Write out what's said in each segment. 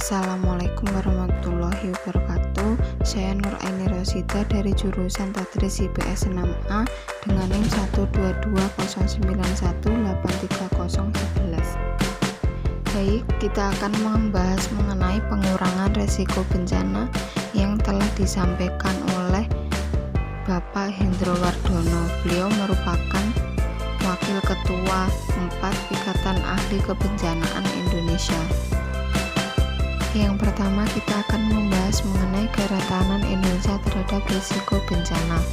Assalamualaikum warahmatullahi wabarakatuh. Saya Nur Aini Rosita dari jurusan Tadris IPS 6A dengan NIM 12209183011. Baik, kita akan membahas mengenai pengurangan resiko bencana yang telah disampaikan oleh Bapak Hendro Wardono. Beliau merupakan Wakil Ketua 4 Ikatan Ahli Kebencanaan Indonesia. Yang pertama, kita akan membahas mengenai kerentanan Indonesia terhadap risiko bencana.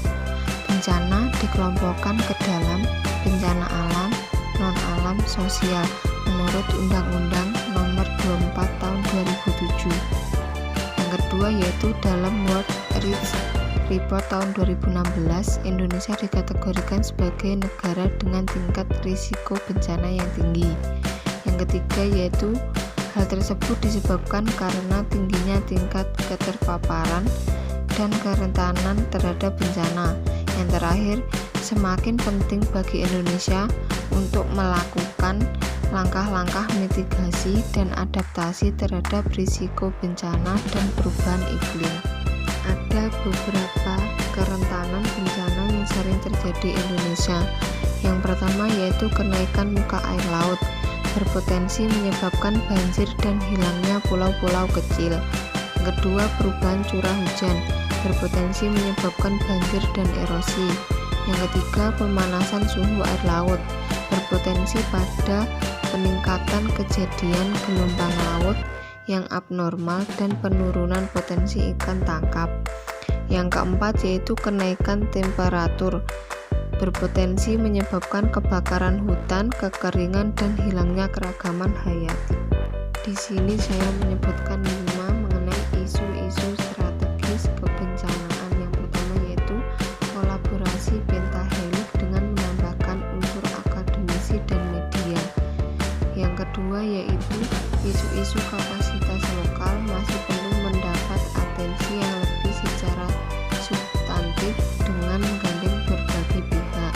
Bencana dikelompokkan ke dalam bencana alam, non-alam, sosial menurut Undang-Undang Nomor 24 Tahun 2007. Yang kedua yaitu dalam World Risk Report tahun 2016, Indonesia dikategorikan sebagai negara dengan tingkat risiko bencana yang tinggi. Yang ketiga yaitu hal tersebut disebabkan karena tingginya tingkat keterpaparan dan kerentanan terhadap bencana. Yang terakhir, semakin penting bagi Indonesia untuk melakukan langkah-langkah mitigasi dan adaptasi terhadap risiko bencana dan perubahan iklim. Ada beberapa kerentanan bencana yang sering terjadi di Indonesia. Yang pertama yaitu kenaikan muka air laut berpotensi menyebabkan banjir dan hilangnya pulau-pulau kecil. Yang kedua, perubahan curah hujan berpotensi menyebabkan banjir dan erosi. Yang ketiga, pemanasan suhu air laut berpotensi pada peningkatan kejadian gelombang laut yang abnormal dan penurunan potensi ikan tangkap. Yang keempat yaitu kenaikan temperatur berpotensi menyebabkan kebakaran hutan, kekeringan, dan hilangnya keragaman hayati. Di sini saya menyebutkan 5 mengenai isu-isu strategis kebencanaan. Yang pertama yaitu kolaborasi pentahelix dengan menambahkan unsur akademisi dan media. Yang kedua yaitu isu-isu kapasitas lokal masih perlu mendapat atensi yang lebih secara substantif dengan menggandeng berbagai pihak.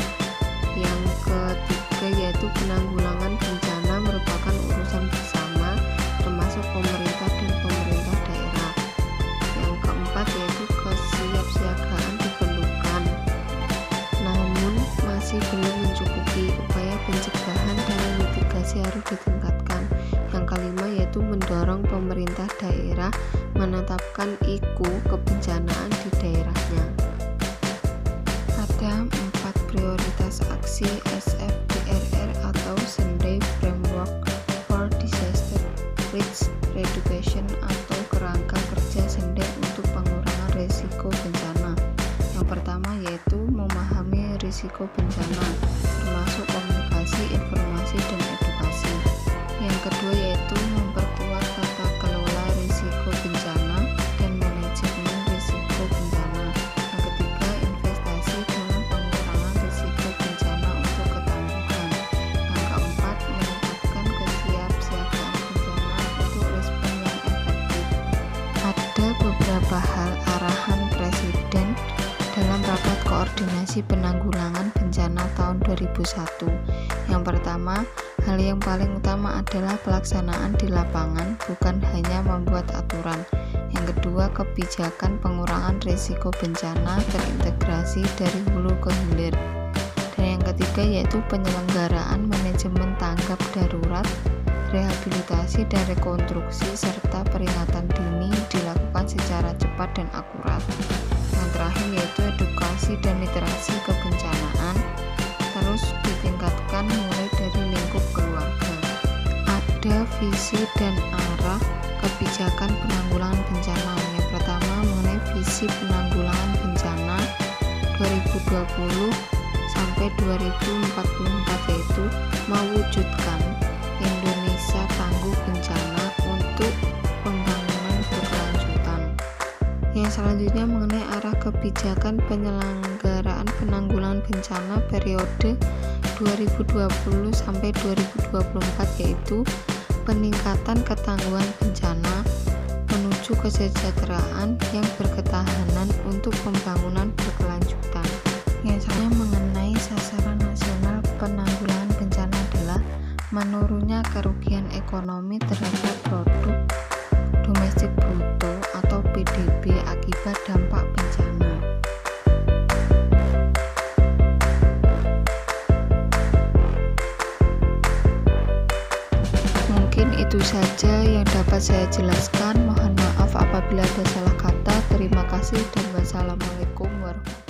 Yang ketiga yaitu penanggulangan bencana merupakan urusan bersama termasuk pemerintah dan pemerintah daerah. Yang keempat yaitu kesiapsiagaan diperlukan, namun masih belum mencukupi. Upaya pencegahan dan mitigasi harus ditingkatkan. Yang kelima yaitu mendorong pemerintah daerah menetapkan IKU kebencanaan di daerahnya. Ada 4 prioritas aksi SFDRR atau Sendai Framework for Disaster Risk Reduction atau kerangka kerja Sendai untuk pengurangan risiko bencana. Yang pertama yaitu memahami risiko bencana, termasuk komunikasi, informasi, dan edukasi. Yang kedua yaitu memperkuat tata kelola risiko bencana dan manajemen risiko bencana. Yang ketiga, investasi dalam pengurangan risiko bencana untuk ketangguhan. Yang keempat, meningkatkan kesiapsiagaan bencana untuk respon yang efektif. Ada beberapa hal arahan Presiden dalam rapat koordinasi penanggulangan bencana tahun 2001. Yang pertama, hal yang paling utama adalah pelaksanaan di lapangan, bukan hanya membuat aturan. Yang kedua, kebijakan pengurangan risiko bencana terintegrasi dari hulu ke hilir. Dan yang ketiga yaitu penyelenggaraan manajemen tanggap darurat, rehabilitasi dan rekonstruksi serta peringatan dini dilakukan secara cepat dan akurat. Yang terakhir yaitu edukasi dan literasi kebencanaan terus ditingkatkan mulai dari lingkup keluarga. Ada visi dan arah kebijakan penanggulangan bencana. Yang pertama mengenai visi penanggulangan bencana 2020 sampai 2044 yaitu mewujudkan Indonesia tangguh bencana untuk pembangunan berkelanjutan. Yang selanjutnya mengenai arah kebijakan penyelenggaraan penanggulangan bencana periode 2020 sampai 2024 yaitu peningkatan ketangguhan bencana menuju kesejahteraan yang berketahanan untuk pembangunan berkelanjutan. Yang selanjutnya mengenai sasaran nasional penanggulangan bencana adalah menurunnya kerugian ekonomi terhadap produk Itu saja yang dapat saya jelaskan. Mohon maaf apabila ada salah kata. Terima kasih dan wassalamualaikum warahmatullahi wabarakatuh.